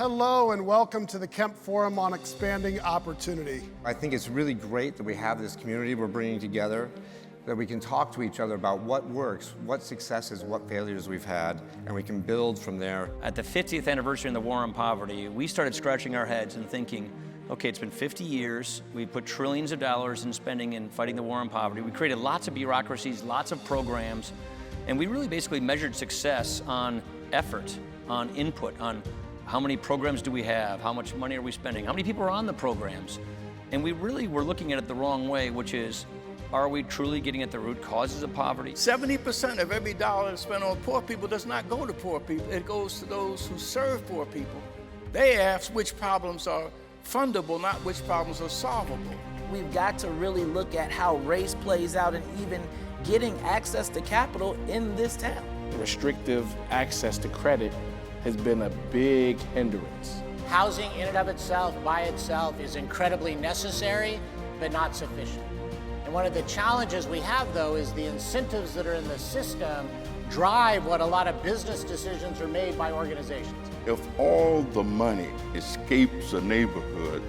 Hello and welcome to the Kemp Forum on Expanding Opportunity. I think it's really great that we have this community we're bringing together, that we can talk to each other about what works, what successes, what failures we've had, and we can build from there. At the 50th anniversary of the War on Poverty, we started scratching our heads and thinking, okay, it's been 50 years, we put trillions of dollars in spending in fighting the war on poverty, we created lots of bureaucracies, lots of programs, and we really basically measured success on effort, on input, on how many programs do we have, how much money are we spending, how many people are on the programs, and we really were looking at it the wrong way, which is, are we truly getting at the root causes of poverty? 70% of every dollar spent on poor people does not go to poor people. It goes to those who serve poor people. They ask which problems are fundable, not which problems are solvable. We've got to really look at how race plays out and even getting access to capital in this town. Restrictive access to credit has been a big hindrance. Housing in and of itself, by itself, is incredibly necessary, but not sufficient. And one of the challenges we have, though, is the incentives that are in the system drive what a lot of business decisions are made by organizations. If all the money escapes a neighborhood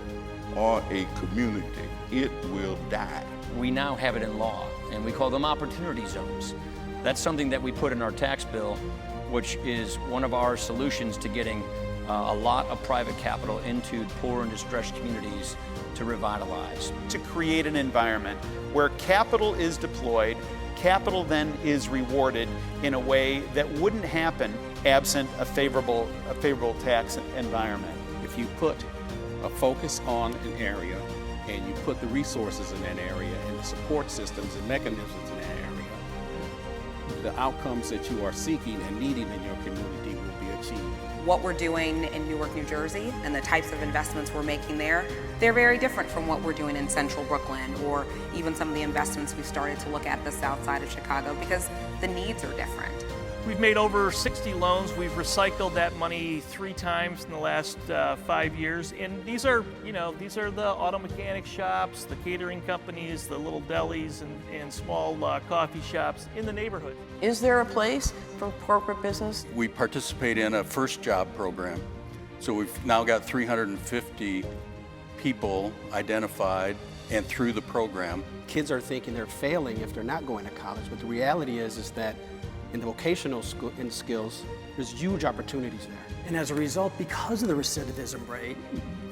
or a community, it will die. We now have it in law, and we call them opportunity zones. That's something that we put in our tax bill, which is one of our solutions to getting a lot of private capital into poor and distressed communities to revitalize. To create an environment where capital is deployed, capital then is rewarded in a way that wouldn't happen absent a favorable tax environment. If you put a focus on an area and you put the resources in that area and the support systems and mechanisms in that area, the outcomes that you are seeking and needing in your community will be achieved. What we're doing in Newark, New Jersey, and the types of investments we're making there, they're very different from what we're doing in central Brooklyn, or even some of the investments we've started to look at the south side of Chicago, because the needs are different. We've made over 60 loans. We've recycled that money 3 times in the last 5 years. And these are the auto mechanic shops, the catering companies, the little delis and small coffee shops in the neighborhood. Is there a place for corporate business? We participate in a first job program. So we've now got 350 people identified and through the program. Kids are thinking they're failing if they're not going to college, but the reality is that in the vocational skills, there's huge opportunities there. And as a result, because of the recidivism rate,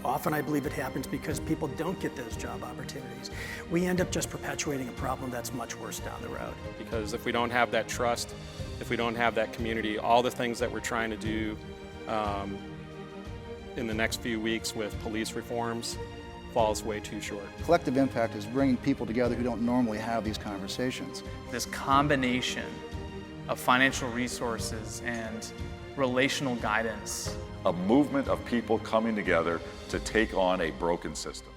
often I believe it happens because people don't get those job opportunities, we end up just perpetuating a problem that's much worse down the road. Because if we don't have that trust, if we don't have that community, all the things that we're trying to do in the next few weeks with police reforms falls way too short. Collective impact is bringing people together who don't normally have these conversations. This combination of financial resources and relational guidance. A movement of people coming together to take on a broken system.